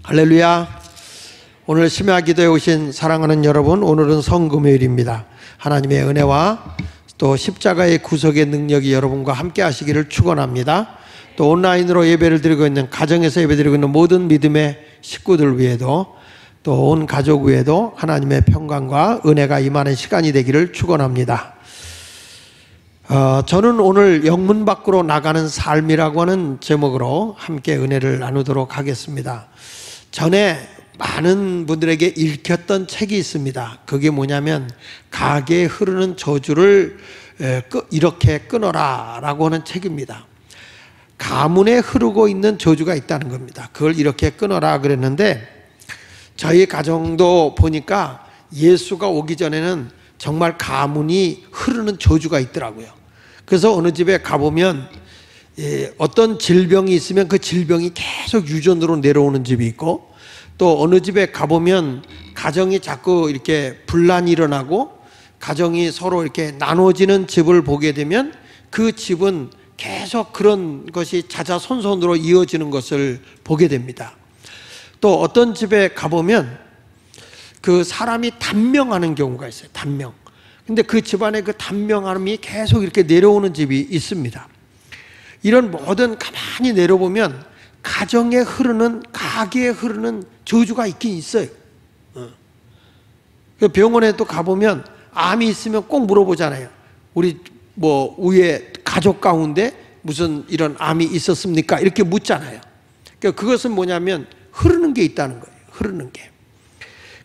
할렐루야. 오늘 심야 기도에 오신 사랑하는 여러분, 오늘은 성금요일입니다. 하나님의 은혜와 또 십자가의 구속의 능력이 여러분과 함께 하시기를 축원합니다. 또 온라인으로 예배를 드리고 있는, 가정에서 예배 드리고 있는 모든 믿음의 식구들 위에도, 또 온 가족 위에도 하나님의 평강과 은혜가 임하는 시간이 되기를 축원합니다. 저는 오늘 영문 밖으로 나가는 삶이라고 하는 제목으로 함께 은혜를 나누도록 하겠습니다. 전에 많은 분들에게 읽혔던 책이 있습니다. 그게 뭐냐면 가게에 흐르는 저주를 이렇게 끊어라 라고 하는 책입니다. 가문에 흐르고 있는 저주가 있다는 겁니다. 그걸 이렇게 끊어라 그랬는데, 저희 가정도 보니까 예수가 오기 전에는 정말 가문이 흐르는 저주가 있더라고요. 그래서 어느 집에 가보면 어떤 질병이 있으면 그 질병이 계속 유전으로 내려오는 집이 있고, 또 어느 집에 가보면 가정이 자꾸 이렇게 분란이 일어나고 가정이 서로 이렇게 나눠지는 집을 보게 되면 그 집은 계속 그런 것이 자자손손으로 이어지는 것을 보게 됩니다. 또 어떤 집에 가보면 그 사람이 단명하는 경우가 있어요. 단명. 근데 그 집안에 그 단명함이 계속 이렇게 내려오는 집이 있습니다. 이런 모든 가만히 내려보면 가정에 흐르는, 가게에 흐르는 저주가 있긴 있어요. 병원에 또 가보면 암이 있으면 꼭 물어보잖아요. 우리 뭐 위에 가족 가운데 무슨 이런 암이 있었습니까? 이렇게 묻잖아요. 그러니까 그것은 뭐냐면 흐르는 게 있다는 거예요. 흐르는 게.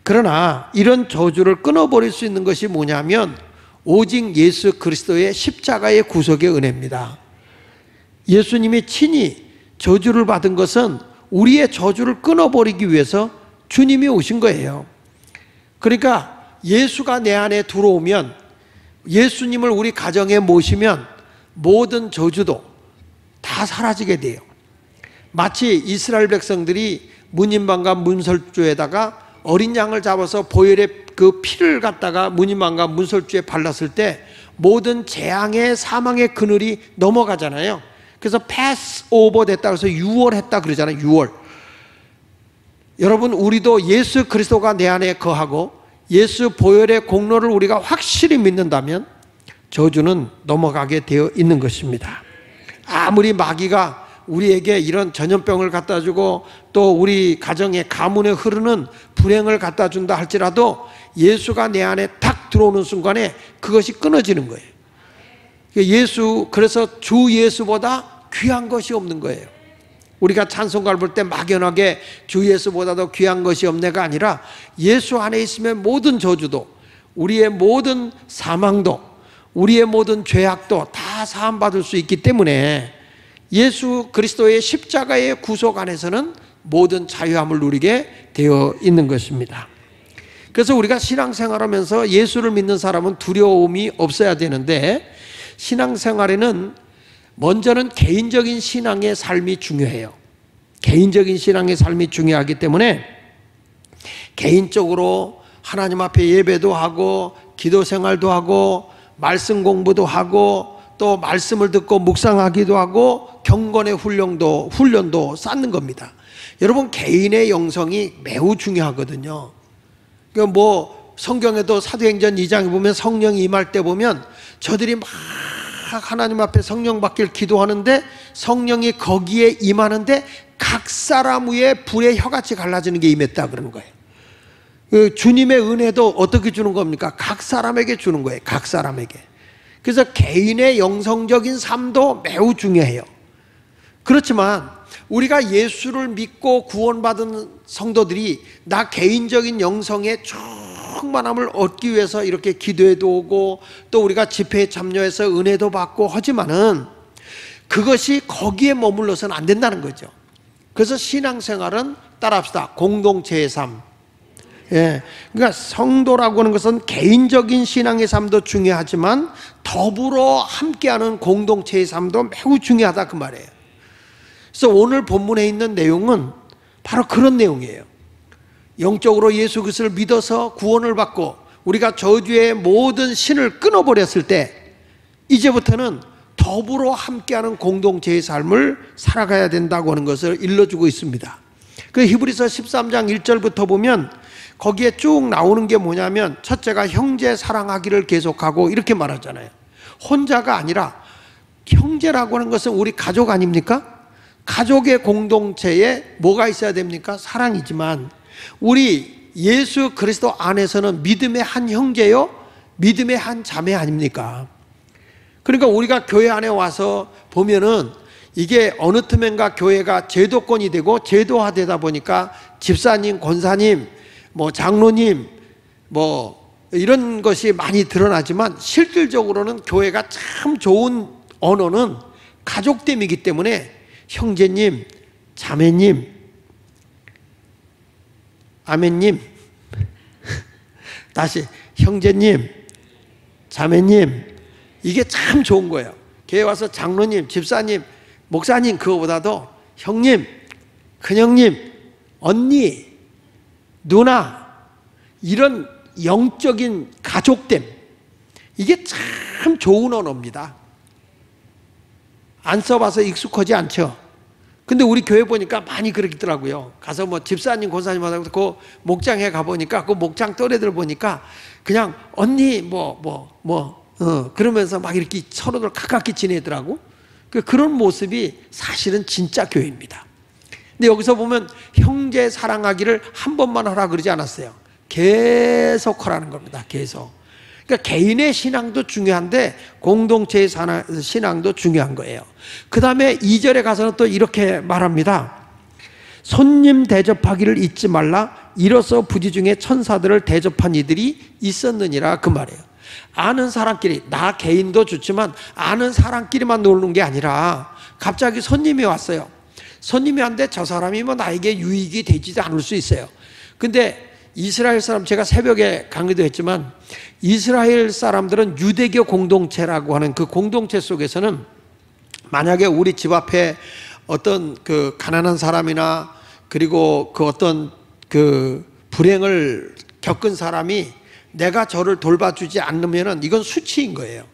그러나 이런 저주를 끊어버릴 수 있는 것이 뭐냐면 오직 예수 그리스도의 십자가의 구속의 은혜입니다. 예수님이 친히 저주를 받은 것은 우리의 저주를 끊어버리기 위해서 주님이 오신 거예요. 그러니까 예수가 내 안에 들어오면, 예수님을 우리 가정에 모시면 모든 저주도 다 사라지게 돼요. 마치 이스라엘 백성들이 문인방과 문설주에다가 어린 양을 잡아서 보혈의 그 피를 갖다가 문인방과 문설주에 발랐을 때 모든 재앙의 사망의 그늘이 넘어가잖아요. 그래서 패스 오버 됐다 그래서 유월했다 그러잖아요. 유월. 여러분, 우리도 예수 그리스도가 내 안에 거하고 예수 보혈의 공로를 우리가 확실히 믿는다면 저주는 넘어가게 되어 있는 것입니다. 아무리 마귀가 우리에게 이런 전염병을 갖다 주고 또 우리 가정의 가문에 흐르는 불행을 갖다 준다 할지라도 예수가 내 안에 탁 들어오는 순간에 그것이 끊어지는 거예요. 그래서 주 예수보다 귀한 것이 없는 거예요. 우리가 찬송가를 볼 때 막연하게 주 예수보다도 귀한 것이 없네가 아니라 예수 안에 있으면 모든 저주도, 우리의 모든 사망도, 우리의 모든 죄악도 다 사함받을 수 있기 때문에 예수 그리스도의 십자가의 구속 안에서는 모든 자유함을 누리게 되어 있는 것입니다. 그래서 우리가 신앙생활하면서 예수를 믿는 사람은 두려움이 없어야 되는데, 신앙생활에는 먼저는 개인적인 신앙의 삶이 중요해요. 개인적인 신앙의 삶이 중요하기 때문에 개인적으로 하나님 앞에 예배도 하고 기도 생활도 하고 말씀 공부도 하고 또 말씀을 듣고 묵상하기도 하고 경건의 훈련도 쌓는 겁니다. 여러분, 개인의 영성이 매우 중요하거든요. 그러니까 뭐 성경에도 사도행전 2장에 보면 성령이 임할 때 보면 저들이 막 하나님 앞에 성령 받길 기도하는데 성령이 거기에 임하는데 각 사람 위에 불의 혀같이 갈라지는 게 임했다 그러는 거예요. 주님의 은혜도 어떻게 주는 겁니까? 각 사람에게 주는 거예요. 각 사람에게. 그래서 개인의 영성적인 삶도 매우 중요해요. 그렇지만 우리가 예수를 믿고 구원받은 성도들이 나 개인적인 영성의 충만함을 얻기 위해서 이렇게 기도에도 오고 또 우리가 집회에 참여해서 은혜도 받고 하지만은 그것이 거기에 머물러서는 안 된다는 거죠. 그래서 신앙생활은 따라합시다. 공동체의 삶. 그러니까 성도라고 하는 것은 개인적인 신앙의 삶도 중요하지만 더불어 함께하는 공동체의 삶도 매우 중요하다 그 말이에요. 그래서 오늘 본문에 있는 내용은 바로 그런 내용이에요. 영적으로 예수 그리스도를 믿어서 구원을 받고 우리가 저주의 모든 신을 끊어버렸을 때 이제부터는 더불어 함께하는 공동체의 삶을 살아가야 된다고 하는 것을 일러주고 있습니다. 그 히브리서 13장 1절부터 보면 거기에 쭉 나오는 게 뭐냐면 첫째가 형제 사랑하기를 계속하고 이렇게 말하잖아요. 혼자가 아니라 형제라고 하는 것은 우리 가족 아닙니까? 가족의 공동체에 뭐가 있어야 됩니까? 사랑이지만 우리 예수 그리스도 안에서는 믿음의 한 형제요, 믿음의 한 자매 아닙니까? 그러니까 우리가 교회 안에 와서 보면은 이게 어느 틈엔가 교회가 제도권이 되고 제도화되다 보니까 집사님, 권사님, 뭐 장로님, 뭐 이런 것이 많이 드러나지만 실질적으로는 교회가 참 좋은 언어는 가족됨이기 때문에 형제님, 자매님, 아멘님, 다시 형제님, 자매님, 이게 참 좋은 거예요. 교회 와서 장로님, 집사님, 목사님 그거보다도 형님, 큰형님, 언니, 누나 이런 영적인 가족됨, 이게 참 좋은 언어입니다. 안 써봐서 익숙하지 않죠. 근데 우리 교회 보니까 많이 그러더라고요. 가서 뭐 집사님, 권사님하고 그 목장에 가보니까 그 목장 또래들 보니까 그냥 언니 그러면서 막 이렇게 서로들 가깝게 지내더라고. 그런 모습이 사실은 진짜 교회입니다. 근데 여기서 보면 형제 사랑하기를 한 번만 하라 그러지 않았어요. 계속 하라는 겁니다. 계속. 그러니까 개인의 신앙도 중요한데 공동체의 신앙도 중요한 거예요. 그 다음에 2절에 가서는 또 이렇게 말합니다. 손님 대접하기를 잊지 말라. 이로써 부지 중에 천사들을 대접한 이들이 있었느니라 그 말이에요. 아는 사람끼리, 나 개인도 좋지만 아는 사람끼리만 노는 게 아니라 갑자기 손님이 왔어요. 손님이 왔는데 저 사람이 뭐 나에게 유익이 되지도 않을 수 있어요. 근데 이스라엘 사람, 제가 새벽에 강의도 했지만 이스라엘 사람들은 유대교 공동체라고 하는 그 공동체 속에서는 만약에 우리 집 앞에 어떤 그 가난한 사람이나 그리고 그 어떤 그 불행을 겪은 사람이 내가 저를 돌봐주지 않으면은 이건 수치인 거예요.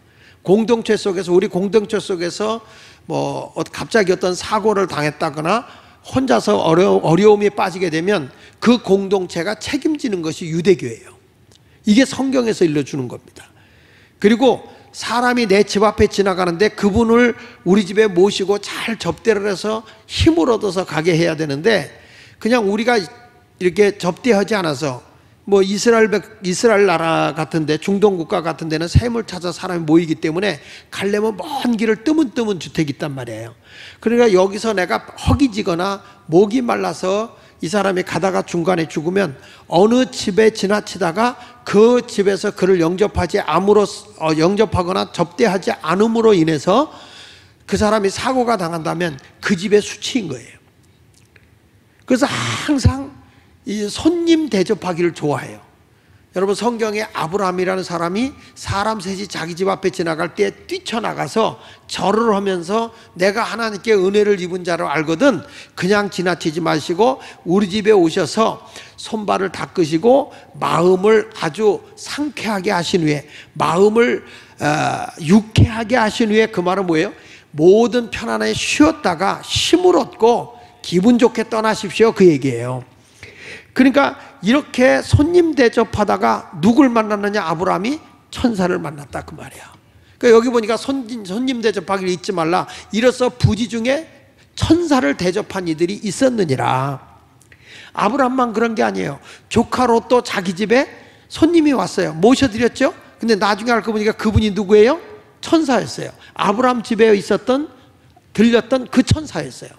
공동체 속에서, 우리 공동체 속에서 뭐 갑자기 어떤 사고를 당했다거나 혼자서 어려움에 빠지게 되면 그 공동체가 책임지는 것이 유대교예요. 이게 성경에서 일러주는 겁니다. 그리고 사람이 내 집 앞에 지나가는데 그분을 우리 집에 모시고 잘 접대를 해서 힘을 얻어서 가게 해야 되는데 그냥 우리가 이렇게 접대하지 않아서 뭐 이스라엘 나라 같은데, 중동 국가 같은 데는 샘을 찾아 사람이 모이기 때문에 가려면 먼 길을 뜨문뜨문 주택이 있단 말이에요. 그러니까 여기서 내가 허기지거나 목이 말라서 이 사람이 가다가 중간에 죽으면 어느 집에 지나치다가 그 집에서 그를 영접하거나 접대하지 않음으로 인해서 그 사람이 사고가 당한다면 그 집의 수치인 거예요. 그래서 항상 이 손님 대접하기를 좋아해요. 여러분, 성경에 아브라함이라는 사람이 사람 셋이 자기 집 앞에 지나갈 때 뛰쳐나가서 절을 하면서 내가 하나님께 은혜를 입은 자로 알거든 그냥 지나치지 마시고 우리 집에 오셔서 손발을 닦으시고 마음을 아주 상쾌하게 하신 후에, 마음을 유쾌하게 하신 후에, 그 말은 뭐예요? 모든 편안하게 쉬었다가 힘을 얻고 기분 좋게 떠나십시오, 그 얘기예요. 그러니까 이렇게 손님 대접하다가 누굴 만났느냐? 아브라함이 천사를 만났다 그 말이야. 그러니까 여기 보니까 손님 대접하기를 잊지 말라. 이로써 부지 중에 천사를 대접한 이들이 있었느니라. 아브라함만 그런 게 아니에요. 조카 롯도 자기 집에 손님이 왔어요. 모셔드렸죠. 근데 나중에 알고 보니까 그분이 누구예요? 천사였어요. 아브라함 집에 들렸던 그 천사였어요.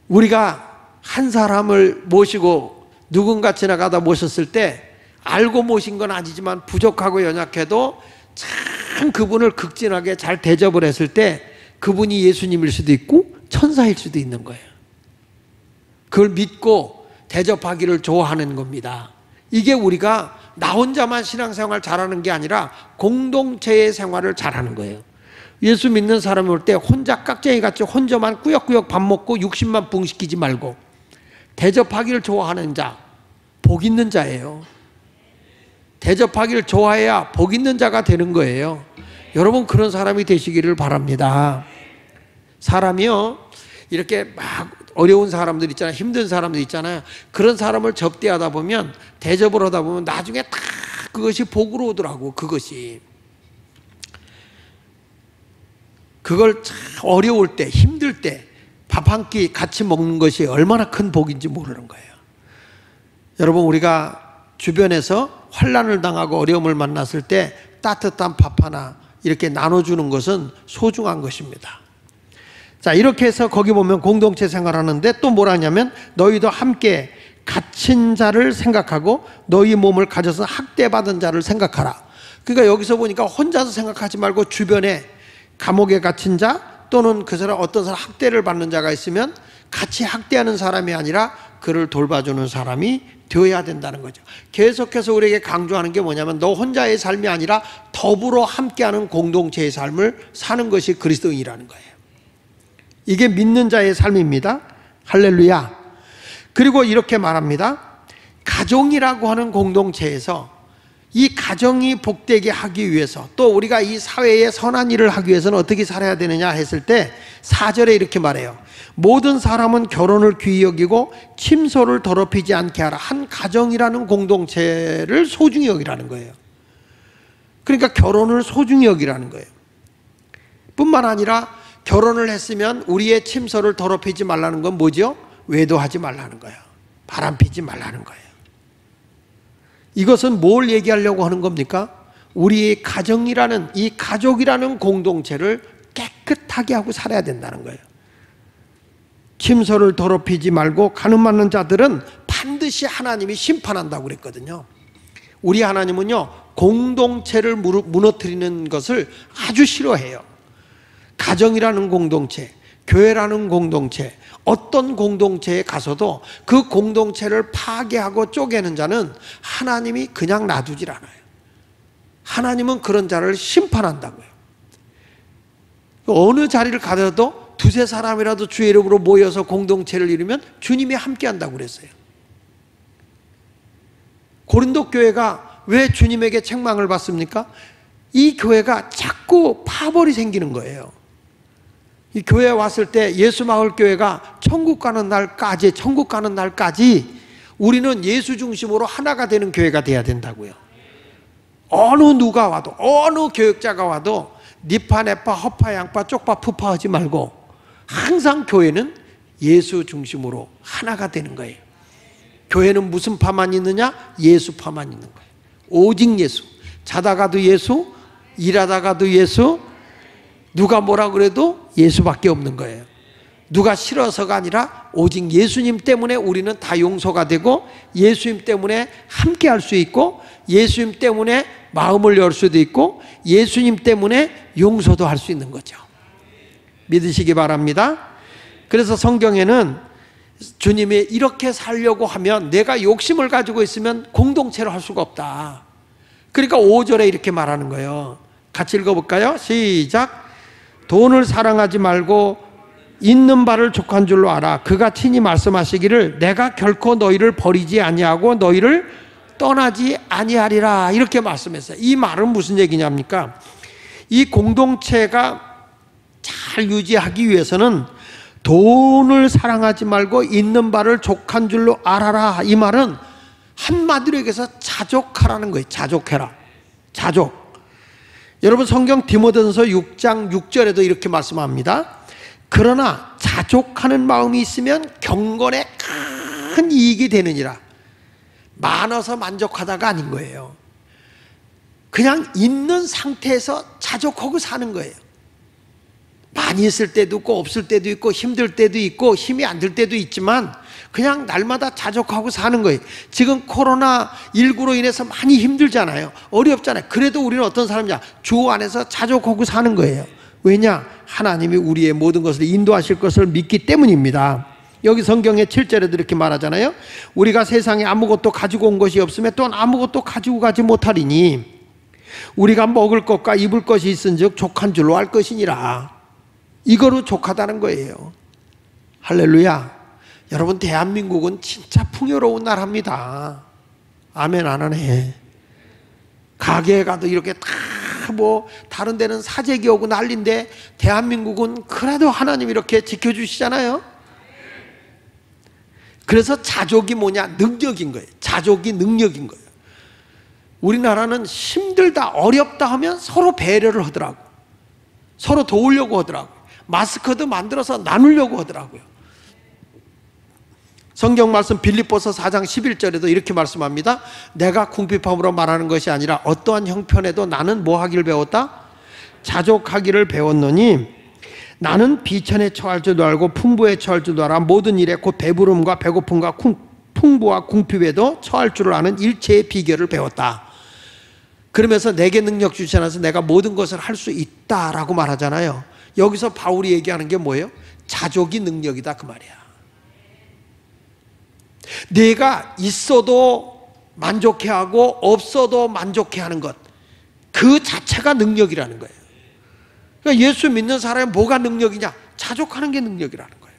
우리가 한 사람을 모시고 누군가 지나가다 모셨을 때 알고 모신 건 아니지만 부족하고 연약해도 참 그분을 극진하게 잘 대접을 했을 때 그분이 예수님일 수도 있고 천사일 수도 있는 거예요. 그걸 믿고 대접하기를 좋아하는 겁니다. 이게 우리가 나 혼자만 신앙생활 잘하는 게 아니라 공동체의 생활을 잘하는 거예요. 예수 믿는 사람이 올 때 혼자 깍쟁이같이 혼자만 꾸역꾸역 밥 먹고 60만 붕시키지 말고 대접하기를 좋아하는 자, 복 있는 자예요. 대접하기를 좋아해야 복 있는 자가 되는 거예요. 여러분, 그런 사람이 되시기를 바랍니다. 사람이요, 이렇게 막 어려운 사람들 있잖아요. 힘든 사람들 있잖아요. 그런 사람을 접대하다 보면, 대접을 하다 보면 나중에 다 그것이 복으로 오더라고. 그것이. 그걸 참 어려울 때, 힘들 때 밥 한 끼 같이 먹는 것이 얼마나 큰 복인지 모르는 거예요. 여러분, 우리가 주변에서 환난을 당하고 어려움을 만났을 때 따뜻한 밥 하나 이렇게 나눠주는 것은 소중한 것입니다. 자, 이렇게 해서 거기 보면 공동체 생활하는데 또 뭐라 하냐면, 너희도 함께 갇힌 자를 생각하고 너희 몸을 가져서 학대받은 자를 생각하라. 그러니까 여기서 보니까 혼자서 생각하지 말고 주변에 감옥에 갇힌 자 또는 그 사람, 어떤 사람 학대를 받는 자가 있으면 같이 학대하는 사람이 아니라 그를 돌봐주는 사람이 되어야 된다는 거죠. 계속해서 우리에게 강조하는 게 뭐냐면, 너 혼자의 삶이 아니라 더불어 함께하는 공동체의 삶을 사는 것이 그리스도인이라는 거예요. 이게 믿는 자의 삶입니다. 할렐루야. 그리고 이렇게 말합니다. 가정이라고 하는 공동체에서 이 가정이 복되게 하기 위해서, 또 우리가 이 사회에 선한 일을 하기 위해서는 어떻게 살아야 되느냐 했을 때 4절에 이렇게 말해요. 모든 사람은 결혼을 귀히 여기고 침소를 더럽히지 않게 하라. 한 가정이라는 공동체를 소중히 여기라는 거예요. 그러니까 결혼을 소중히 여기라는 거예요. 뿐만 아니라 결혼을 했으면 우리의 침소를 더럽히지 말라는 건 뭐죠? 외도하지 말라는 거예요. 바람피지 말라는 거예요. 이것은 뭘 얘기하려고 하는 겁니까? 우리의 가정이라는, 이 가족이라는 공동체를 깨끗하게 하고 살아야 된다는 거예요. 침소를 더럽히지 말고 가늠하는 자들은 반드시 하나님이 심판한다고 그랬거든요. 우리 하나님은요, 공동체를 무너뜨리는 것을 아주 싫어해요. 가정이라는 공동체, 교회라는 공동체, 어떤 공동체에 가서도 그 공동체를 파괴하고 쪼개는 자는 하나님이 그냥 놔두질 않아요. 하나님은 그런 자를 심판한다고요. 어느 자리를 가더라도 두세 사람이라도 주의 이름으로 모여서 공동체를 이루면 주님이 함께 한다고 그랬어요. 고린도 교회가 왜 주님에게 책망을 받습니까? 이 교회가 자꾸 파벌이 생기는 거예요. 이 교회에 왔을 때 예수마을교회가 천국 가는 날까지 우리는 예수 중심으로 하나가 되는 교회가 돼야 된다고요. 어느 누가 와도, 어느 교역자가 와도 니파 네파 허파 양파 쪽파 푸파 하지 말고 항상 교회는 예수 중심으로 하나가 되는 거예요. 교회는 무슨 파만 있느냐? 예수 파만 있는 거예요. 오직 예수. 자다가도 예수, 일하다가도 예수, 누가 뭐라 그래도 예수밖에 없는 거예요. 누가 싫어서가 아니라 오직 예수님 때문에 우리는 다 용서가 되고, 예수님 때문에 함께 할 수 있고, 예수님 때문에 마음을 열 수도 있고, 예수님 때문에 용서도 할 수 있는 거죠. 믿으시기 바랍니다. 그래서 성경에는 주님이 이렇게 살려고 하면, 내가 욕심을 가지고 있으면 공동체를 할 수가 없다. 그러니까 5절에 이렇게 말하는 거예요. 같이 읽어볼까요? 시작. 돈을 사랑하지 말고 있는 바를 족한 줄로 알아. 그가 친히 말씀하시기를 내가 결코 너희를 버리지 아니하고 너희를 떠나지 아니하리라. 이렇게 말씀했어요. 이 말은 무슨 얘기냐입니까? 이 공동체가 잘 유지하기 위해서는 돈을 사랑하지 말고 있는 바를 족한 줄로 알아라. 이 말은 한마디로 얘기해서 자족하라는 거예요. 자족해라. 자족. 여러분, 성경 디모데전서 6장 6절에도 이렇게 말씀합니다. 그러나 자족하는 마음이 있으면 경건에 큰 이익이 되느니라. 많아서 만족하다가 아닌 거예요. 그냥 있는 상태에서 자족하고 사는 거예요. 많이 있을 때도 있고 없을 때도 있고 힘들 때도 있고 힘이 안 들 때도 있지만 그냥 날마다 자족하고 사는 거예요. 지금 코로나19로 인해서 많이 힘들잖아요. 어렵잖아요. 그래도 우리는 어떤 사람이냐? 주 안에서 자족하고 사는 거예요. 왜냐? 하나님이 우리의 모든 것을 인도하실 것을 믿기 때문입니다. 여기 성경의 7절에도 이렇게 말하잖아요. 우리가 세상에 아무것도 가지고 온 것이 없으면 또한 아무것도 가지고 가지 못하리니 우리가 먹을 것과 입을 것이 있은즉 족한 줄로 알 것이니라. 이거로 족하다는 거예요. 할렐루야. 여러분, 대한민국은 진짜 풍요로운 나라입니다. 아멘 안 하네. 가게에 가도 이렇게 다 뭐 다른 데는 사재기 오고 난리인데 대한민국은 그래도 하나님 이렇게 지켜주시잖아요. 그래서 자족이 뭐냐? 능력인 거예요. 자족이 능력인 거예요. 우리나라는 힘들다 어렵다 하면 서로 배려를 하더라고. 서로 도우려고 하더라고요. 마스크도 만들어서 나누려고 하더라고요. 성경 말씀 빌립보서 4장 11절에도 이렇게 말씀합니다. 내가 궁핍함으로 말하는 것이 아니라 어떠한 형편에도 나는 뭐 하기를 배웠다? 자족하기를 배웠노니 나는 비천에 처할 줄도 알고 풍부에 처할 줄도 알아 모든 일에 곧 배부름과 배고픔과 풍부와 궁핍에도 처할 줄을 아는 일체의 비결을 배웠다. 그러면서 내게 능력 주시 않아서 내가 모든 것을 할 수 있다라고 말하잖아요. 여기서 바울이 얘기하는 게 뭐예요? 자족이 능력이다 그 말이야. 내가 있어도 만족해하고 없어도 만족해하는 것, 그 자체가 능력이라는 거예요. 그러니까 예수 믿는 사람이 뭐가 능력이냐? 자족하는 게 능력이라는 거예요.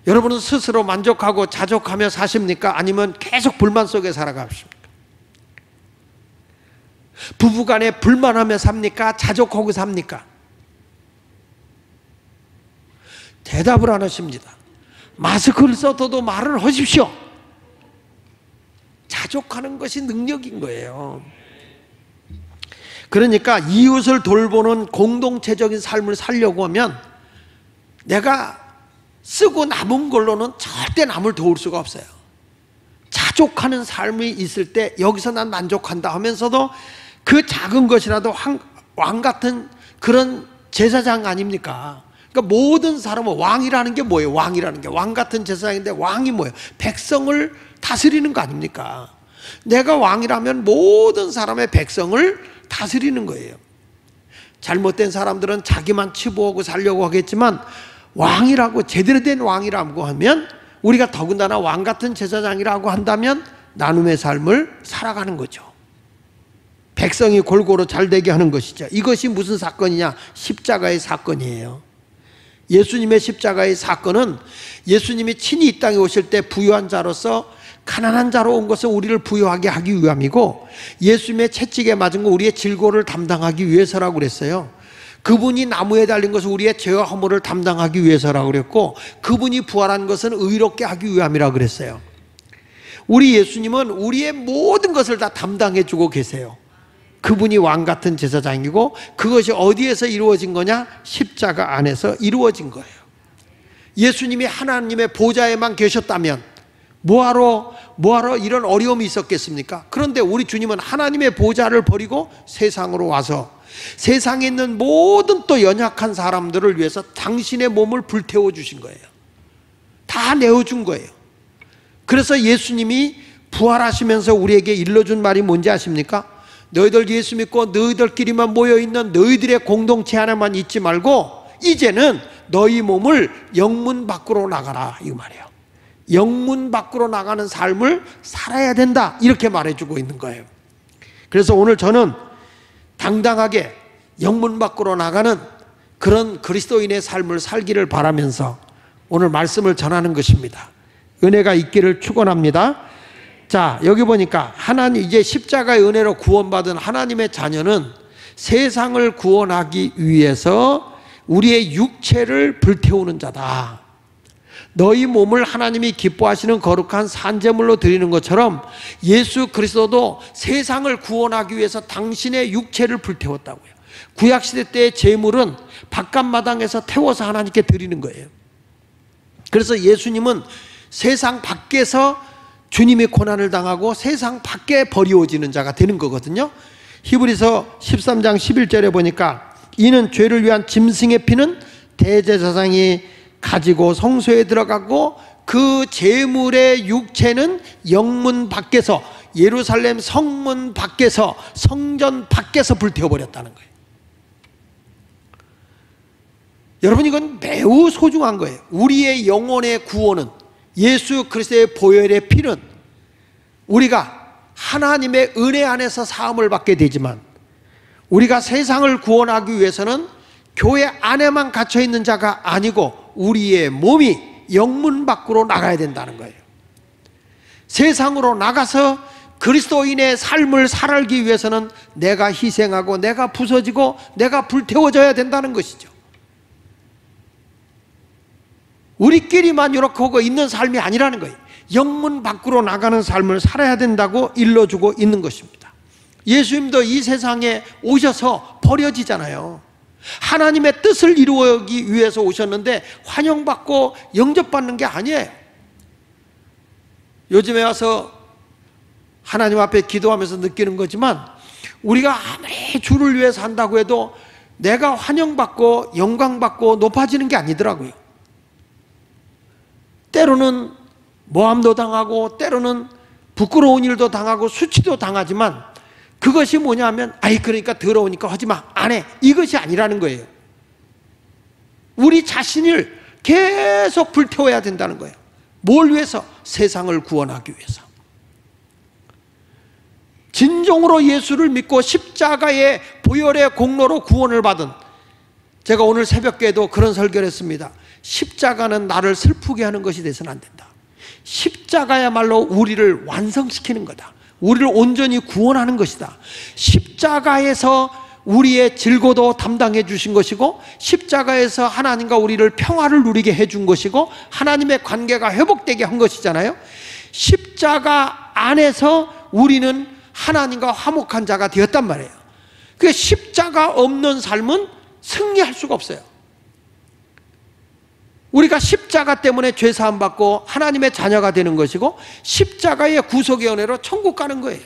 여러분은 스스로 만족하고 자족하며 사십니까? 아니면 계속 불만 속에 살아가십니까? 부부간에 불만하며 삽니까? 자족하고 삽니까? 대답을 안 하십니다. 마스크를 써도 말을 하십시오. 자족하는 것이 능력인 거예요. 그러니까 이웃을 돌보는 공동체적인 삶을 살려고 하면 내가 쓰고 남은 걸로는 절대 남을 도울 수가 없어요. 자족하는 삶이 있을 때 여기서 난 만족한다 하면서도 그 작은 것이라도 왕 같은 그런 제사장 아닙니까? 그러니까 모든 사람은 왕이라는 게 뭐예요? 왕이라는 게 왕 같은 제사장인데 왕이 뭐예요? 백성을 다스리는 거 아닙니까? 내가 왕이라면 모든 사람의 백성을 다스리는 거예요. 잘못된 사람들은 자기만 치부하고 살려고 하겠지만 왕이라고 제대로 된 왕이라고 하면 우리가 더군다나 왕 같은 제사장이라고 한다면 나눔의 삶을 살아가는 거죠. 백성이 골고루 잘 되게 하는 것이죠. 이것이 무슨 사건이냐? 십자가의 사건이에요. 예수님의 십자가의 사건은 예수님이 친히 이 땅에 오실 때 부유한 자로서 가난한 자로 온 것은 우리를 부유하게 하기 위함이고 예수님의 채찍에 맞은 거 우리의 질고를 담당하기 위해서라고 그랬어요. 그분이 나무에 달린 것은 우리의 죄와 허물을 담당하기 위해서라고 그랬고 그분이 부활한 것은 의롭게 하기 위함이라고 그랬어요. 우리 예수님은 우리의 모든 것을 다 담당해 주고 계세요. 그분이 왕 같은 제사장이고 그것이 어디에서 이루어진 거냐? 십자가 안에서 이루어진 거예요. 예수님이 하나님의 보좌에만 계셨다면 뭐하러 이런 어려움이 있었겠습니까? 그런데 우리 주님은 하나님의 보좌를 버리고 세상으로 와서 세상에 있는 모든 또 연약한 사람들을 위해서 당신의 몸을 불태워 주신 거예요. 다 내어준 거예요. 그래서 예수님이 부활하시면서 우리에게 일러준 말이 뭔지 아십니까? 너희들 예수 믿고 너희들끼리만 모여있는 너희들의 공동체 하나만 있지 말고 이제는 너희 몸을 영문 밖으로 나가라 이 말이에요. 영문 밖으로 나가는 삶을 살아야 된다 이렇게 말해주고 있는 거예요. 그래서 오늘 저는 당당하게 영문 밖으로 나가는 그런 그리스도인의 삶을 살기를 바라면서 오늘 말씀을 전하는 것입니다. 은혜가 있기를 축원합니다. 자, 여기 보니까 하나님 이제 십자가의 은혜로 구원받은 하나님의 자녀는 세상을 구원하기 위해서 우리의 육체를 불태우는 자다. 너희 몸을 하나님이 기뻐하시는 거룩한 산제물로 드리는 것처럼 예수 그리스도도 세상을 구원하기 위해서 당신의 육체를 불태웠다고요. 구약시대 때의 제물은 바깥마당에서 태워서 하나님께 드리는 거예요. 그래서 예수님은 세상 밖에서 주님이 고난을 당하고 세상 밖에 버리워지는 자가 되는 거거든요. 히브리서 13장 11절에 보니까 이는 죄를 위한 짐승의 피는 대제사장이 가지고 성소에 들어가고 그 제물의 육체는 영문 밖에서 예루살렘 성문 밖에서 성전 밖에서 불태워버렸다는 거예요. 여러분 이건 매우 소중한 거예요. 우리의 영혼의 구원은 예수 그리스도의 보혈의 피는 우리가 하나님의 은혜 안에서 사함을 받게 되지만 우리가 세상을 구원하기 위해서는 교회 안에만 갇혀 있는 자가 아니고 우리의 몸이 영문 밖으로 나가야 된다는 거예요. 세상으로 나가서 그리스도인의 삶을 살기 위해서는 내가 희생하고 내가 부서지고 내가 불태워져야 된다는 것이죠. 우리끼리만 이렇게 하고 있는 삶이 아니라는 거예요. 영문 밖으로 나가는 삶을 살아야 된다고 일러주고 있는 것입니다. 예수님도 이 세상에 오셔서 버려지잖아요. 하나님의 뜻을 이루기 위해서 오셨는데 환영받고 영접받는 게 아니에요. 요즘에 와서 하나님 앞에 기도하면서 느끼는 거지만, 우리가 아무리 주를 위해 산다고 해도 내가 환영받고 영광받고 높아지는 게 아니더라고요. 때로는 모함도 당하고 때로는 부끄러운 일도 당하고 수치도 당하지만, 그것이 뭐냐면 그러니까 더러우니까 하지마, 안 해, 이것이 아니라는 거예요. 우리 자신을 계속 불태워야 된다는 거예요. 뭘 위해서? 세상을 구원하기 위해서. 진정으로 예수를 믿고 십자가의 보혈의 공로로 구원을 받은, 제가 오늘 새벽에도 그런 설교를 했습니다. 십자가는 나를 슬프게 하는 것이 돼서는 안 된다. 십자가야말로 우리를 완성시키는 거다. 우리를 온전히 구원하는 것이다. 십자가에서 우리의 질고도 담당해 주신 것이고, 십자가에서 하나님과 우리를 평화를 누리게 해준 것이고, 하나님의 관계가 회복되게 한 것이잖아요. 십자가 안에서 우리는 하나님과 화목한 자가 되었단 말이에요. 그 십자가 없는 삶은 승리할 수가 없어요. 우리가 십자가 때문에 죄사함 받고 하나님의 자녀가 되는 것이고, 십자가의 구속의 은혜로 천국 가는 거예요.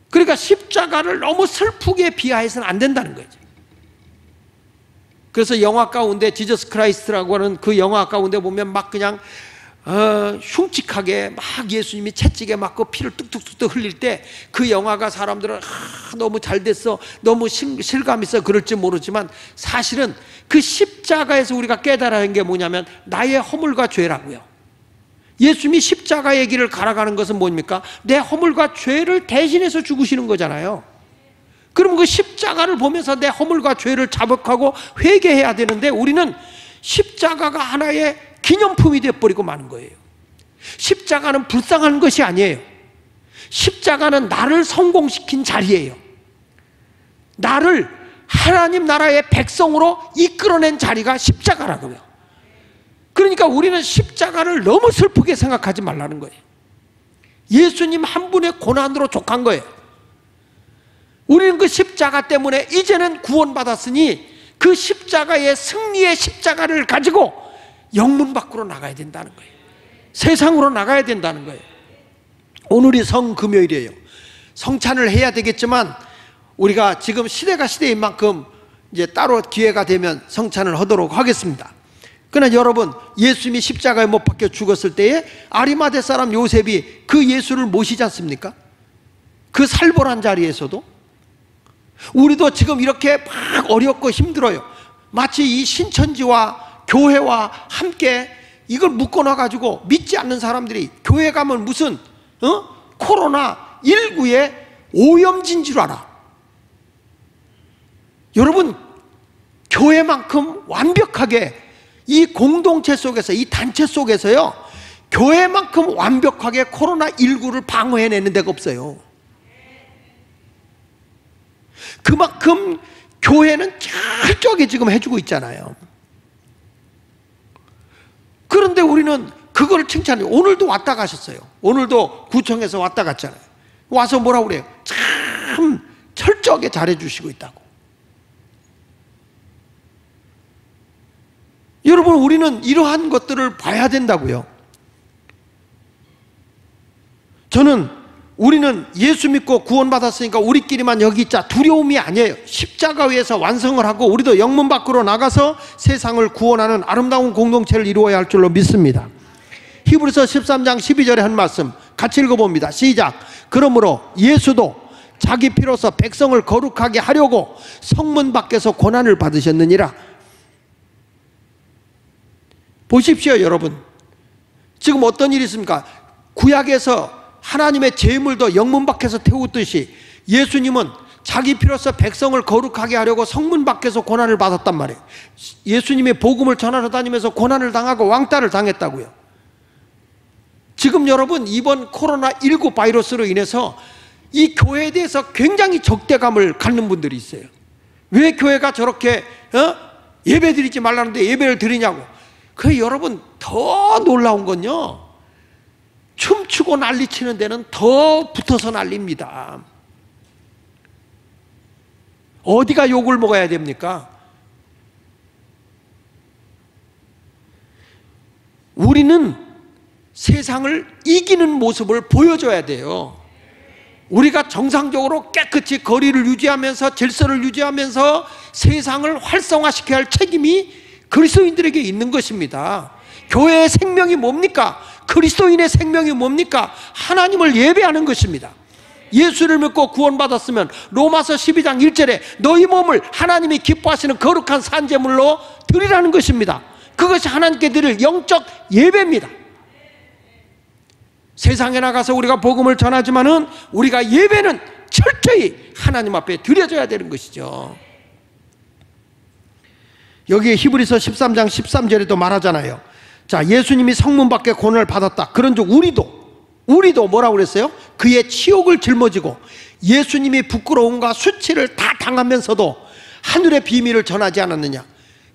그러니까 십자가를 너무 슬프게 비하해서는 안 된다는 거죠. 그래서 영화 가운데 지저스 크라이스트라고 하는 그 영화 가운데 보면 막 그냥 흉측하게 막 예수님이 채찍에 맞고 피를 뚝뚝뚝 흘릴 때, 그 영화가 사람들은 너무 잘 됐어, 너무 실감 있어 그럴지 모르지만, 사실은 그 십자가에서 우리가 깨달아야 하는 게 뭐냐면 나의 허물과 죄라고요. 예수님이 십자가의 길을 갈아가는 것은 뭡니까? 내 허물과 죄를 대신해서 죽으시는 거잖아요. 그럼 그 십자가를 보면서 내 허물과 죄를 자복하고 회개해야 되는데, 우리는 십자가가 하나의 기념품이 되어버리고 마는 거예요. 십자가는 불쌍한 것이 아니에요. 십자가는 나를 성공시킨 자리예요. 나를 하나님 나라의 백성으로 이끌어낸 자리가 십자가라고요. 그러니까 우리는 십자가를 너무 슬프게 생각하지 말라는 거예요. 예수님 한 분의 고난으로 족한 거예요. 우리는 그 십자가 때문에 이제는 구원받았으니 그 십자가의 승리의 십자가를 가지고 영문 밖으로 나가야 된다는 거예요. 세상으로 나가야 된다는 거예요. 오늘이 성금요일이에요. 성찬을 해야 되겠지만, 우리가 지금 시대가 시대인 만큼 이제 따로 기회가 되면 성찬을 하도록 하겠습니다. 그러나 여러분, 예수님이 십자가에 못 박혀 죽었을 때에 아리마대 사람 요셉이 그 예수를 모시지 않습니까? 그 살벌한 자리에서도. 우리도 지금 이렇게 막 어렵고 힘들어요. 마치 이 신천지와 교회와 함께 이걸 묶어놔가지고 믿지 않는 사람들이 교회 가면 무슨 코로나19의 오염진 줄 알아. 여러분, 교회만큼 완벽하게 이 공동체 속에서, 이 단체 속에서요, 교회만큼 완벽하게 코로나19를 방어해내는 데가 없어요. 그만큼 교회는 철저하게 지금 해주고 있잖아요. 그런데 우리는 그걸 칭찬해요. 오늘도 왔다 가셨어요. 오늘도 구청에서 왔다 갔잖아요. 와서 뭐라고 그래요? 참 철저하게 잘해주시고 있다고. 여러분, 우리는 이러한 것들을 봐야 된다고요. 우리는 예수 믿고 구원받았으니까 우리끼리만 여기 있자, 두려움이 아니에요. 십자가 위에서 완성을 하고 우리도 영문 밖으로 나가서 세상을 구원하는 아름다운 공동체를 이루어야 할 줄로 믿습니다. 히브리서 13장 12절에 한 말씀 같이 읽어봅니다. 시작. 그러므로 예수도 자기 피로서 백성을 거룩하게 하려고 성문 밖에서 고난을 받으셨느니라. 보십시오, 여러분. 지금 어떤 일이 있습니까? 구약에서 하나님의 제물도 영문 밖에서 태우듯이 예수님은 자기 피로서 백성을 거룩하게 하려고 성문 밖에서 고난을 받았단 말이에요. 예수님의 복음을 전하러 다니면서 고난을 당하고 왕따를 당했다고요. 지금 여러분 이번 코로나19 바이러스로 인해서 이 교회에 대해서 굉장히 적대감을 갖는 분들이 있어요. 왜 교회가 저렇게 예배 드리지 말라는데 예배를 드리냐고. 그 여러분 더 놀라운 건요, 춤추고 난리치는 데는 더 붙어서 난립니다. 어디가 욕을 먹어야 됩니까? 우리는 세상을 이기는 모습을 보여줘야 돼요. 우리가 정상적으로 깨끗이 거리를 유지하면서 질서를 유지하면서 세상을 활성화시켜야 할 책임이 그리스도인들에게 있는 것입니다. 교회의 생명이 뭡니까? 그리스도인의 생명이 뭡니까? 하나님을 예배하는 것입니다. 예수를 믿고 구원받았으면 로마서 12장 1절에 너희 몸을 하나님이 기뻐하시는 거룩한 산제물로 드리라는 것입니다. 그것이 하나님께 드릴 영적 예배입니다. 세상에 나가서 우리가 복음을 전하지만은 우리가 예배는 철저히 하나님 앞에 드려져야 되는 것이죠. 여기 히브리서 13장 13절에도 말하잖아요. 자, 예수님이 성문 밖에 고난을 받았다. 그런즉 우리도 뭐라고 그랬어요? 그의 치욕을 짊어지고 예수님이 부끄러움과 수치를 다 당하면서도 하늘의 비밀을 전하지 않았느냐.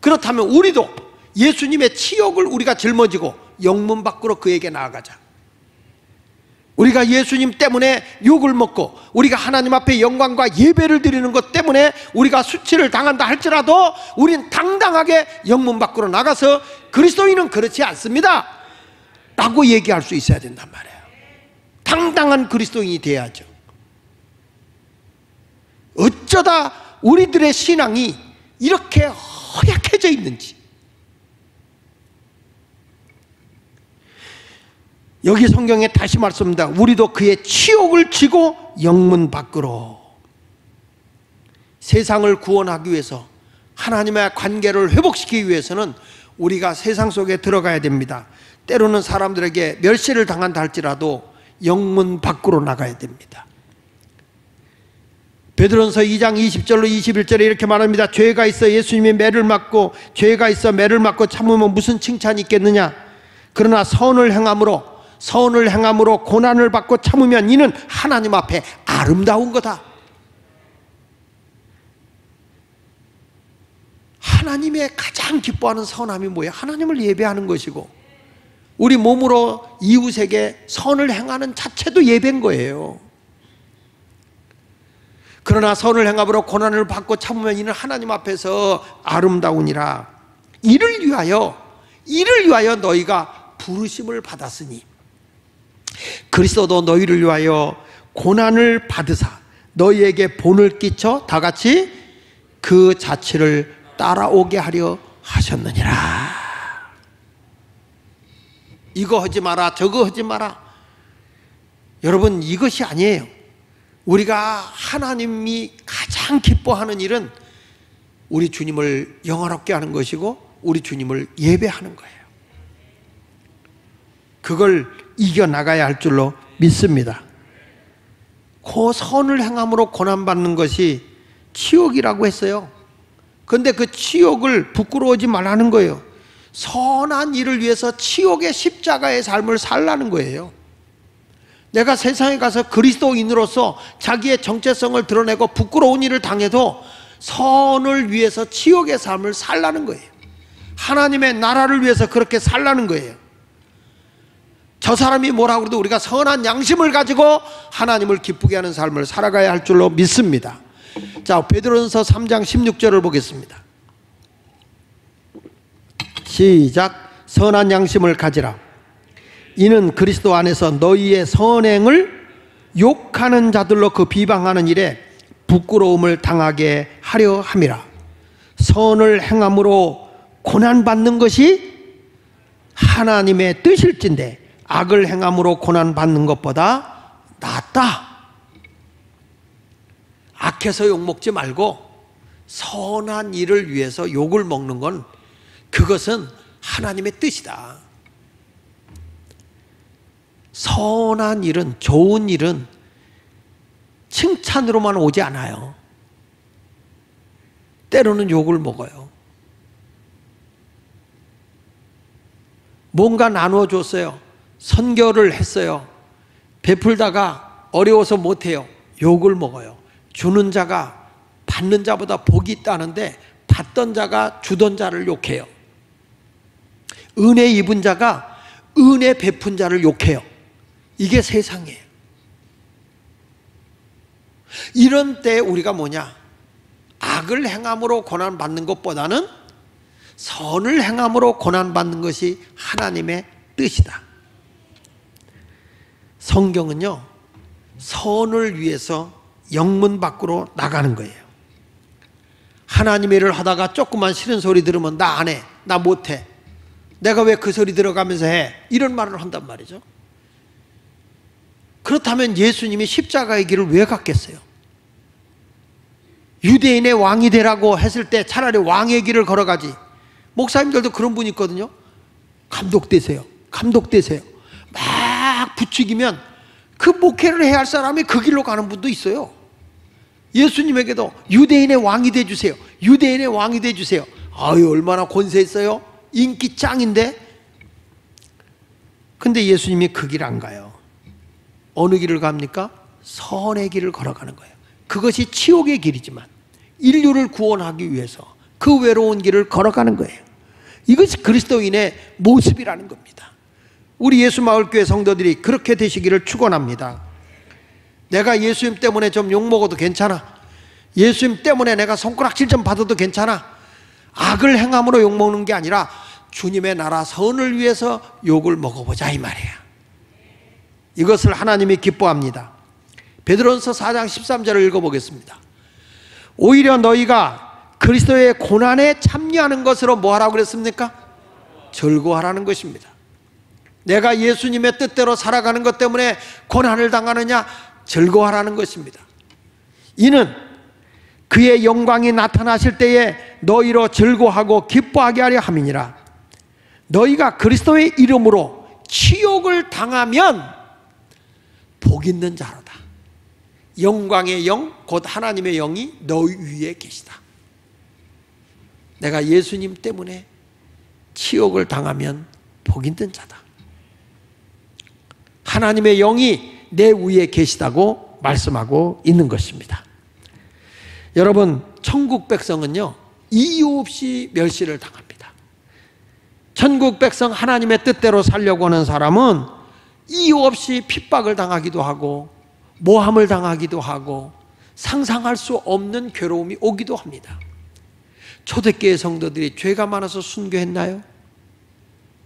그렇다면 우리도 예수님의 치욕을 우리가 짊어지고 영문 밖으로 그에게 나아가자. 우리가 예수님 때문에 욕을 먹고 우리가 하나님 앞에 영광과 예배를 드리는 것 때문에 우리가 수치를 당한다 할지라도 우린 당당하게 영문 밖으로 나가서 그리스도인은 그렇지 않습니다 라고 얘기할 수 있어야 된단 말이에요. 당당한 그리스도인이 돼야죠. 어쩌다 우리들의 신앙이 이렇게 허약해져 있는지. 여기 성경에 다시 말씀합니다. 우리도 그의 치욕을 지고 영문 밖으로. 세상을 구원하기 위해서, 하나님의 관계를 회복시키기 위해서는 우리가 세상 속에 들어가야 됩니다. 때로는 사람들에게 멸시를 당한다 할지라도 영문 밖으로 나가야 됩니다. 베드로전서 2장 20절로 21절에 이렇게 말합니다. 죄가 있어 예수님이 매를 맞고 죄가 있어 매를 맞고 참으면 무슨 칭찬이 있겠느냐. 그러나 선을 행함으로 고난을 받고 참으면 이는 하나님 앞에 아름다운 거다. 하나님의 가장 기뻐하는 선함이 뭐예요? 하나님을 예배하는 것이고 우리 몸으로 이웃에게 선을 행하는 자체도 예배인 거예요. 그러나 선을 행함으로 고난을 받고 참으면 이는 하나님 앞에서 아름다우니라. 이를 위하여 너희가 부르심을 받았으니 그리스도도 너희를 위하여 고난을 받으사 너희에게 본을 끼쳐 다같이 그 자취를 따라오게 하려 하셨느니라. 이거 하지 마라 저거 하지 마라. 여러분 이것이 아니에요. 우리가 하나님이 가장 기뻐하는 일은 우리 주님을 영화롭게 하는 것이고 우리 주님을 예배하는 거예요. 그걸 이겨나가야 할 줄로 믿습니다. 그 선을 행함으로 고난받는 것이 치욕이라고 했어요. 그런데 그 치욕을 부끄러워하지 말라는 거예요. 선한 일을 위해서 치욕의 십자가의 삶을 살라는 거예요. 내가 세상에 가서 그리스도인으로서 자기의 정체성을 드러내고 부끄러운 일을 당해도 선을 위해서 치욕의 삶을 살라는 거예요. 하나님의 나라를 위해서 그렇게 살라는 거예요. 저 사람이 뭐라고 해도 우리가 선한 양심을 가지고 하나님을 기쁘게 하는 삶을 살아가야 할 줄로 믿습니다. 자, 베드로전서 3장 16절을 보겠습니다. 시작. 선한 양심을 가지라. 이는 그리스도 안에서 너희의 선행을 욕하는 자들로 그 비방하는 일에 부끄러움을 당하게 하려 함이라. 선을 행함으로 고난받는 것이 하나님의 뜻일진데 악을 행함으로 고난받는 것보다 낫다. 악해서 욕먹지 말고 선한 일을 위해서 욕을 먹는 건 그것은 하나님의 뜻이다. 선한 일은, 좋은 일은 칭찬으로만 오지 않아요. 때로는 욕을 먹어요. 뭔가 나누어 줬어요. 선교를 했어요. 베풀다가 어려워서 못해요. 욕을 먹어요. 주는 자가 받는 자보다 복이 있다는데 받던 자가 주던 자를 욕해요. 은혜 입은 자가 은혜 베푼 자를 욕해요. 이게 세상이에요. 이런 때 우리가 뭐냐? 악을 행함으로 고난받는 것보다는 선을 행함으로 고난받는 것이 하나님의 뜻이다. 성경은요, 선을 위해서 영문 밖으로 나가는 거예요. 하나님의 일을 하다가 조그만 싫은 소리 들으면 나 안 해, 나 못해, 내가 왜 그 소리 들어가면서 해, 이런 말을 한단 말이죠. 그렇다면 예수님이 십자가의 길을 왜 갔겠어요? 유대인의 왕이 되라고 했을 때 차라리 왕의 길을 걸어가지. 목사님들도 그런 분이 있거든요. 감독되세요, 감독되세요. 막 부추기면 그 목회를 해야 할 사람이 그 길로 가는 분도 있어요. 예수님에게도 유대인의 왕이 돼주세요, 유대인의 왕이 돼주세요. 아유, 얼마나 권세 있어요? 인기 짱인데. 근데 예수님이 그 길 안 가요. 어느 길을 갑니까? 선의 길을 걸어가는 거예요. 그것이 치욕의 길이지만 인류를 구원하기 위해서 그 외로운 길을 걸어가는 거예요. 이것이 그리스도인의 모습이라는 겁니다. 우리 예수마을교회 성도들이 그렇게 되시기를 축원합니다. 내가 예수님 때문에 좀 욕먹어도 괜찮아, 예수님 때문에 내가 손가락질 좀 받아도 괜찮아, 악을 행함으로 욕먹는 게 아니라 주님의 나라 선을 위해서 욕을 먹어보자, 이 말이야. 이것을 하나님이 기뻐합니다. 베드로전서 4장 13절을 읽어보겠습니다. 오히려 너희가 그리스도의 고난에 참여하는 것으로 뭐 하라고 그랬습니까? 즐거워하라는 것입니다. 내가 예수님의 뜻대로 살아가는 것 때문에 고난을 당하느냐? 즐거워하라는 것입니다. 이는 그의 영광이 나타나실 때에 너희로 즐거워하고 기뻐하게 하려 함이니라. 너희가 그리스도의 이름으로 치욕을 당하면 복 있는 자로다. 영광의 영, 곧 하나님의 영이 너희 위에 계시다. 내가 예수님 때문에 치욕을 당하면 복 있는 자다. 하나님의 영이 내 위에 계시다고 말씀하고 있는 것입니다. 여러분, 천국 백성은요, 이유 없이 멸시를 당합니다. 천국 백성, 하나님의 뜻대로 살려고 하는 사람은 이유 없이 핍박을 당하기도 하고 모함을 당하기도 하고 상상할 수 없는 괴로움이 오기도 합니다. 초대교회 성도들이 죄가 많아서 순교했나요?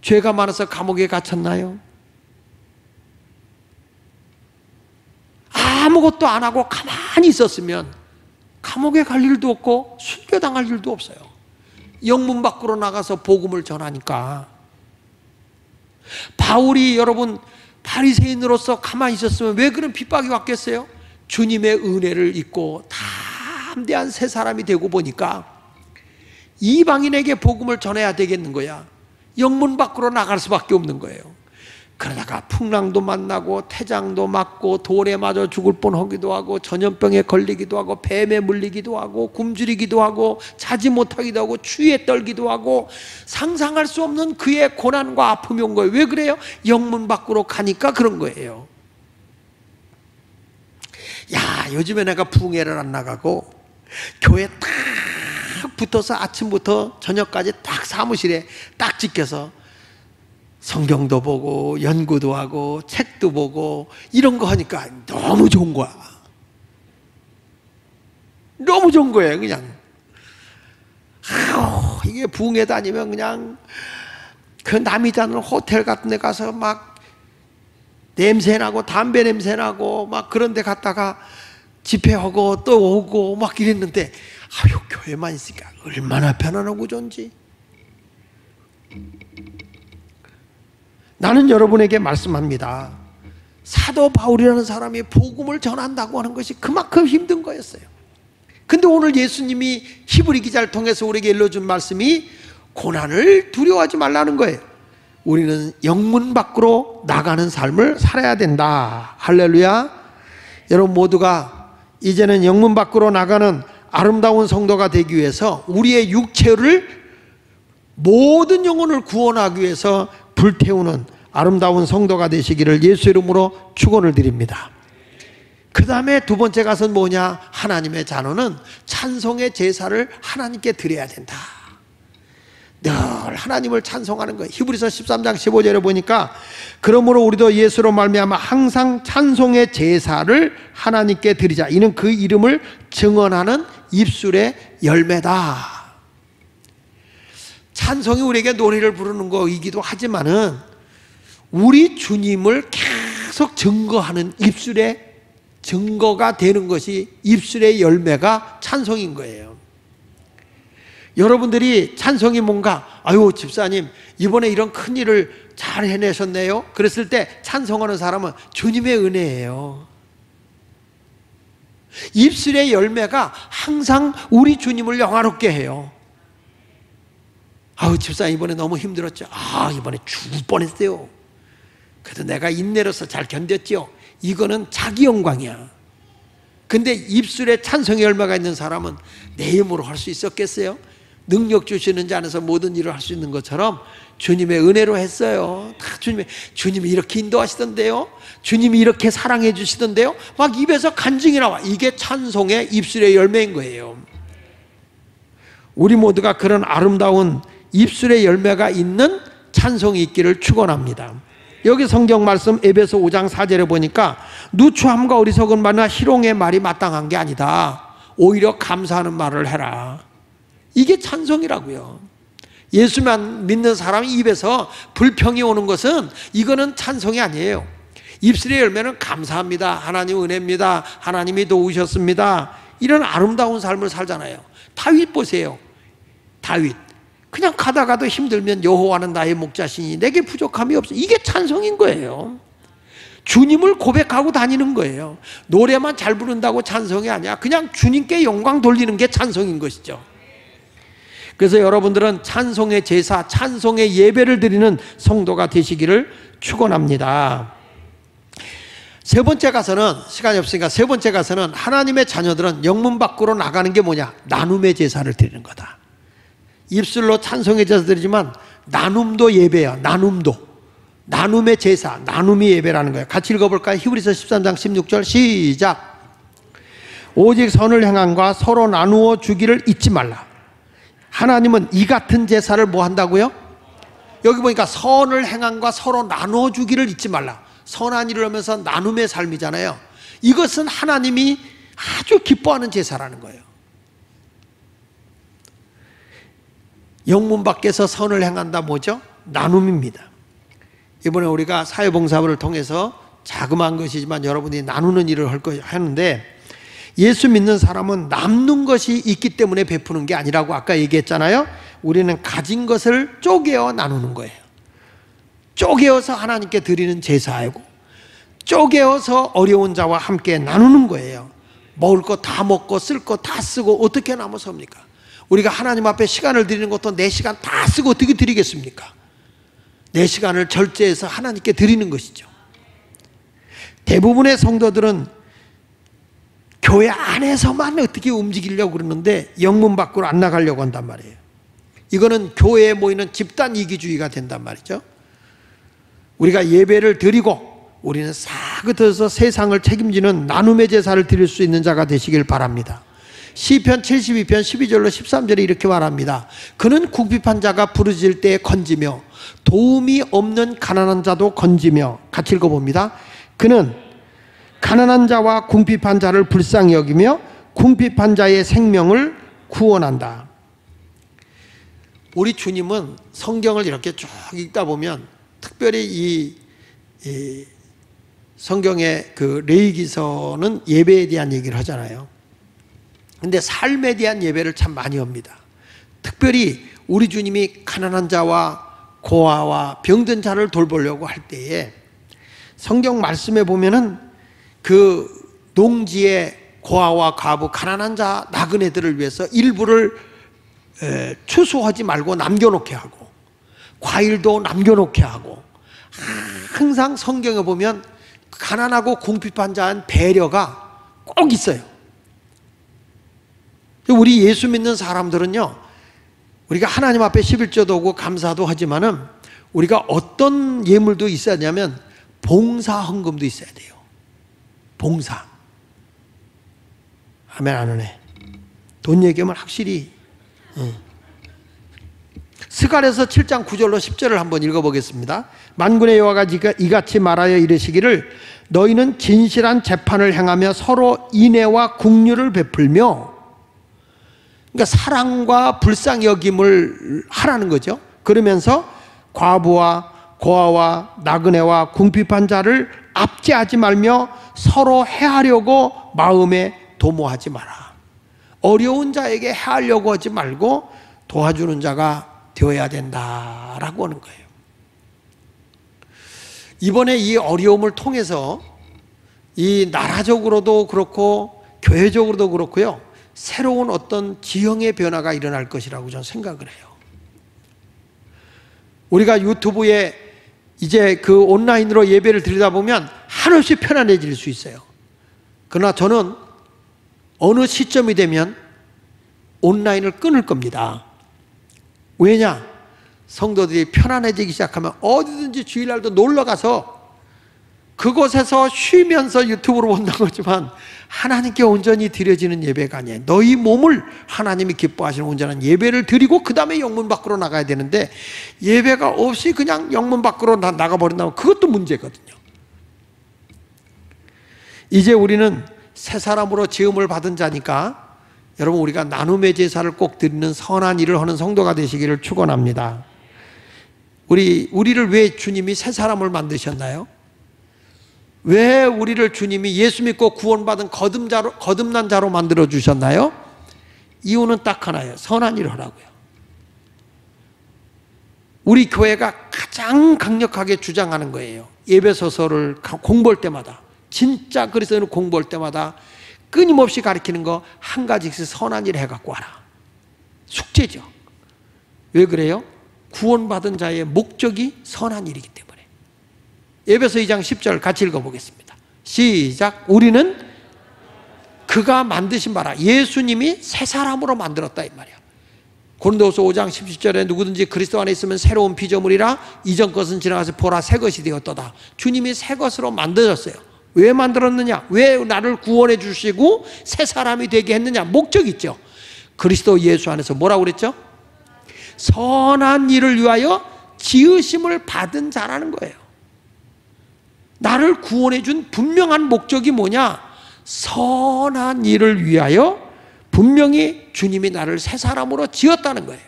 죄가 많아서 감옥에 갇혔나요? 아무것도 안 하고 가만히 있었으면 감옥에 갈 일도 없고 순교당할 일도 없어요. 영문 밖으로 나가서 복음을 전하니까. 바울이 여러분 바리새인으로서 가만히 있었으면 왜 그런 핍박이 왔겠어요? 주님의 은혜를 잊고 담대한 새 사람이 되고 보니까 이방인에게 복음을 전해야 되겠는 거야. 영문 밖으로 나갈 수밖에 없는 거예요. 그러다가 풍랑도 만나고 태장도 맞고 돌에 맞아 죽을 뻔하기도 하고 전염병에 걸리기도 하고 뱀에 물리기도 하고 굶주리기도 하고 자지 못하기도 하고 추위에 떨기도 하고 상상할 수 없는 그의 고난과 아픔이 온 거예요. 왜 그래요? 영문 밖으로 가니까 그런 거예요. 야, 요즘에 내가 부흥회를 안 나가고 교회 딱 붙어서 아침부터 저녁까지 딱 사무실에 딱 지켜서 성경도 보고 연구도 하고 책도 보고 이런 거 하니까 너무 좋은 거야. 너무 좋은 거예요. 그냥 이게 부흥회 다니면 그냥 그 남이 자는 호텔 같은 데 가서 막 냄새나고 담배 냄새나고 막 그런 데 갔다가 집회하고 또 오고 막 이랬는데 아유, 교회만 있으니까 얼마나 편안하고 좋은지. 나는 여러분에게 말씀합니다. 사도 바울이라는 사람이 복음을 전한다고 하는 것이 그만큼 힘든 거였어요. 근데 오늘 예수님이 히브리 기자를 통해서 우리에게 일러준 말씀이 고난을 두려워하지 말라는 거예요. 우리는 영문 밖으로 나가는 삶을 살아야 된다. 할렐루야. 여러분 모두가 이제는 영문 밖으로 나가는 아름다운 성도가 되기 위해서 우리의 육체를 모든 영혼을 구원하기 위해서 불태우는 아름다운 성도가 되시기를 예수 이름으로 축원을 드립니다. 그 다음에 두 번째 것은 뭐냐? 하나님의 자녀는 찬송의 제사를 하나님께 드려야 된다. 늘 하나님을 찬송하는 거예요. 히브리서 13장 15절에 보니까 그러므로 우리도 예수로 말미암아 항상 찬송의 제사를 하나님께 드리자. 이는 그 이름을 증언하는 입술의 열매다. 찬송이 우리에게 노래를 부르는 거이기도 하지만은 우리 주님을 계속 증거하는 입술의 증거가 되는 것이 입술의 열매가 찬송인 거예요. 여러분들이 찬송이 뭔가, 아유 집사님 이번에 이런 큰 일을 잘 해내셨네요. 그랬을 때 찬송하는 사람은 주님의 은혜예요. 입술의 열매가 항상 우리 주님을 영화롭게 해요. 아유 집사님 이번에 너무 힘들었죠. 아 이번에 죽을 뻔했어요. 그래도 내가 인내로서 잘 견뎠죠. 이거는 자기 영광이야. 근데 입술에 찬송의 열매가 있는 사람은 내 힘으로 할 수 있었겠어요? 능력 주시는 자 안에서 모든 일을 할 수 있는 것처럼 주님의 은혜로 했어요. 다 주님이 이렇게 인도하시던데요, 주님이 이렇게 사랑해 주시던데요, 막 입에서 간증이 나와. 이게 찬송의 입술의 열매인 거예요. 우리 모두가 그런 아름다운 입술의 열매가 있는 찬송이 있기를 축원합니다. 여기 성경 말씀 에베소 5장 4절에 보니까 누추함과 어리석은 말이나 희롱의 말이 마땅한 게 아니다. 오히려 감사하는 말을 해라. 이게 찬송이라고요. 예수만 믿는 사람이 입에서 불평이 오는 것은 이거는 찬송이 아니에요. 입술의 열매는 감사합니다, 하나님 은혜입니다, 하나님이 도우셨습니다, 이런 아름다운 삶을 살잖아요. 다윗 보세요. 다윗 그냥 가다가도 힘들면 여호와는 나의 목자시니 내게 부족함이 없어. 이게 찬송인 거예요. 주님을 고백하고 다니는 거예요. 노래만 잘 부른다고 찬송이 아니야. 그냥 주님께 영광 돌리는 게 찬송인 것이죠. 그래서 여러분들은 찬송의 제사, 찬송의 예배를 드리는 성도가 되시기를 축원합니다. 세 번째 가서는, 시간이 없으니까 세 번째 가서는, 하나님의 자녀들은 영문 밖으로 나가는 게 뭐냐? 나눔의 제사를 드리는 거다. 입술로 찬송의 제사 드리지만 나눔도 예배야. 나눔의 제사, 나눔이 예배라는 거예요. 같이 읽어볼까요? 히브리서 13장 16절 시작. 오직 선을 행함과 서로 나누어 주기를 잊지 말라. 하나님은 이 같은 제사를 뭐 한다고요? 여기 보니까 선을 행함과 서로 나누어 주기를 잊지 말라. 선한 일을 하면서 나눔의 삶이잖아요. 이것은 하나님이 아주 기뻐하는 제사라는 거예요. 영문 밖에서 선을 행한다 뭐죠? 나눔입니다. 이번에 우리가 사회봉사를 통해서 자그마한 것이지만 여러분이 나누는 일을 하는데, 예수 믿는 사람은 남는 것이 있기 때문에 베푸는 게 아니라고 아까 얘기했잖아요. 우리는 가진 것을 쪼개어 나누는 거예요. 쪼개어서 하나님께 드리는 제사이고, 쪼개어서 어려운 자와 함께 나누는 거예요. 먹을 거 다 먹고 쓸 거 다 쓰고 어떻게 남아섭니까? 우리가 하나님 앞에 시간을 드리는 것도 내 시간 다 쓰고 어떻게 드리겠습니까? 내 시간을 절제해서 하나님께 드리는 것이죠. 대부분의 성도들은 교회 안에서만 어떻게 움직이려고 그러는데 영문 밖으로 안 나가려고 한단 말이에요. 이거는 교회에 모이는 집단 이기주의가 된단 말이죠. 우리가 예배를 드리고 우리는 싹 흩어져서 세상을 책임지는 나눔의 제사를 드릴 수 있는 자가 되시길 바랍니다. 시편 72편 12절로 13절에 이렇게 말합니다. 그는 궁핍한 자가 부르짖을 때에 건지며 도움이 없는 가난한 자도 건지며, 같이 읽어봅니다. 그는 가난한 자와 궁핍한 자를 불쌍히 여기며 궁핍한 자의 생명을 구원한다. 우리 주님은 성경을 이렇게 쭉 읽다 보면 특별히 이 성경의 그 레위기서는 예배에 대한 얘기를 하잖아요. 근데 삶에 대한 예배를 참 많이 합니다. 특별히 우리 주님이 가난한 자와 고아와 병든 자를 돌보려고 할 때에 성경 말씀에 보면은 그 농지의 고아와 과부, 가난한 자, 나그네들을 위해서 일부를 추수하지 말고 남겨놓게 하고, 과일도 남겨놓게 하고, 항상 성경에 보면 가난하고 궁핍한 자한 배려가 꼭 있어요. 우리 예수 믿는 사람들은요, 우리가 하나님 앞에 11조도 오고 감사도 하지만은 우리가 어떤 예물도 있어야 되냐면 봉사 헌금도 있어야 돼요. 봉사. 아멘 안 하네. 돈 얘기하면 확실히. 스가랴서 7장 9절로 10절을 한번 읽어보겠습니다. 만군의 여호와가 이같이 말하여 이르시기를 너희는 진실한 재판을 행하며 서로 인애와 긍휼을 베풀며, 그러니까 사랑과 불쌍 여김을 하라는 거죠. 그러면서 과부와 고아와 나그네와 궁핍한 자를 압제하지 말며 서로 해하려고 마음에 도모하지 마라. 어려운 자에게 해하려고 하지 말고 도와주는 자가 되어야 된다라고 하는 거예요. 이번에 이 어려움을 통해서 이 나라적으로도 그렇고 교회적으로도 그렇고요, 새로운 어떤 지형의 변화가 일어날 것이라고 저는 생각을 해요. 우리가 유튜브에 이제 그 온라인으로 예배를 드리다 보면 한없이 편안해질 수 있어요. 그러나 저는 어느 시점이 되면 온라인을 끊을 겁니다. 왜냐? 성도들이 편안해지기 시작하면 어디든지 주일날도 놀러가서 그곳에서 쉬면서 유튜브로 본다고 하지만 하나님께 온전히 드려지는 예배가 아니에요. 너희 몸을 하나님이 기뻐하시는 온전한 예배를 드리고 그 다음에 영문 밖으로 나가야 되는데, 예배가 없이 그냥 영문 밖으로 나가버린다면 그것도 문제거든요. 이제 우리는 새 사람으로 지음을 받은 자니까 여러분, 우리가 나눔의 제사를 꼭 드리는 선한 일을 하는 성도가 되시기를 축원합니다. 우리를 왜 주님이 새 사람을 만드셨나요? 왜 우리를 주님이 예수 믿고 구원받은 거듭난 자로 만들어 주셨나요? 이유는 딱 하나예요. 선한 일을 하라고요. 우리 교회가 가장 강력하게 주장하는 거예요. 예배소설을 공부할 때마다, 진짜 그리스도인을 공부할 때마다 끊임없이 가르치는 거 한 가지씩 선한 일 해갖고 와라. 숙제죠. 왜 그래요? 구원받은 자의 목적이 선한 일이기 때문에. 에베소 2장 10절 같이 읽어보겠습니다. 시작. 우리는 그가 만드신 바라, 예수님이 새 사람으로 만들었다 이 말이야. 고린도후서 5장 17절에 누구든지 그리스도 안에 있으면 새로운 피조물이라 이전 것은 지나가서 보라 새 것이 되었도다. 주님이 새 것으로 만들었어요. 왜 만들었느냐? 왜 나를 구원해 주시고 새 사람이 되게 했느냐? 목적 있죠. 그리스도 예수 안에서 뭐라고 그랬죠? 선한 일을 위하여 지으심을 받은 자라는 거예요. 나를 구원해 준 분명한 목적이 뭐냐? 선한 일을 위하여 분명히 주님이 나를 새 사람으로 지었다는 거예요.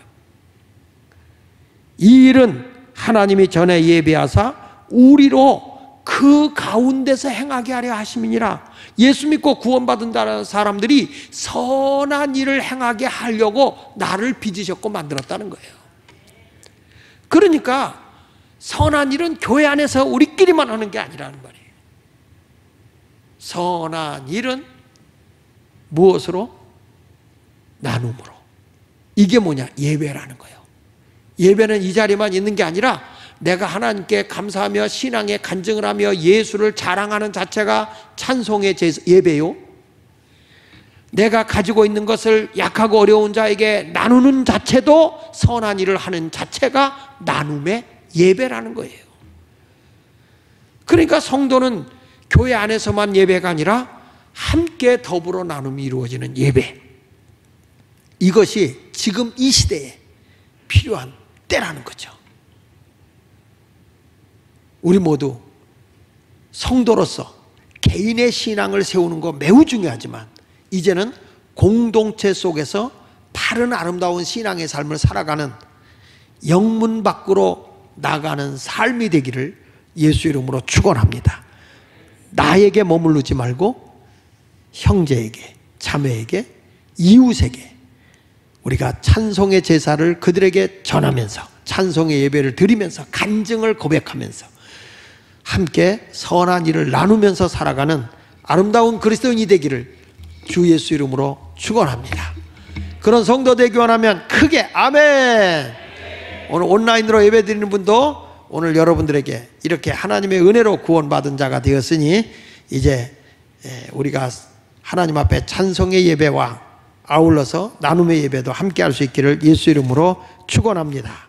이 일은 하나님이 전에 예비하사 우리로 그 가운데서 행하게 하려 하심이니라. 예수 믿고 구원받은 사람들이 선한 일을 행하게 하려고 나를 빚으셨고 만들었다는 거예요. 그러니까 선한 일은 교회 안에서 우리끼리만 하는 게 아니라는 말이에요. 선한 일은 무엇으로? 나눔으로. 이게 뭐냐? 예배라는 거예요. 예배는 이 자리만 있는 게 아니라 내가 하나님께 감사하며 신앙에 간증을 하며 예수를 자랑하는 자체가 찬송의 예배요. 내가 가지고 있는 것을 약하고 어려운 자에게 나누는 자체도 선한 일을 하는 자체가 나눔의 예배라는 거예요. 그러니까 성도는 교회 안에서만 예배가 아니라 함께 더불어 나눔이 이루어지는 예배. 이것이 지금 이 시대에 필요한 때라는 거죠. 우리 모두 성도로서 개인의 신앙을 세우는 거 매우 중요하지만 이제는 공동체 속에서 바른 아름다운 신앙의 삶을 살아가는 영문 밖으로 나가는 삶이 되기를 예수 이름으로 축원합니다. 나에게 머무르지 말고 형제에게, 자매에게, 이웃에게 우리가 찬송의 제사를 그들에게 전하면서 찬송의 예배를 드리면서 간증을 고백하면서 함께 선한 일을 나누면서 살아가는 아름다운 그리스도인이 되기를 주 예수 이름으로 축원합니다. 그런 성도 되기 원하면 크게 아멘. 오늘 온라인으로 예배 드리는 분도 오늘 여러분들에게 이렇게 하나님의 은혜로 구원받은 자가 되었으니 이제 우리가 하나님 앞에 찬송의 예배와 아울러서 나눔의 예배도 함께 할 수 있기를 예수 이름으로 축원합니다.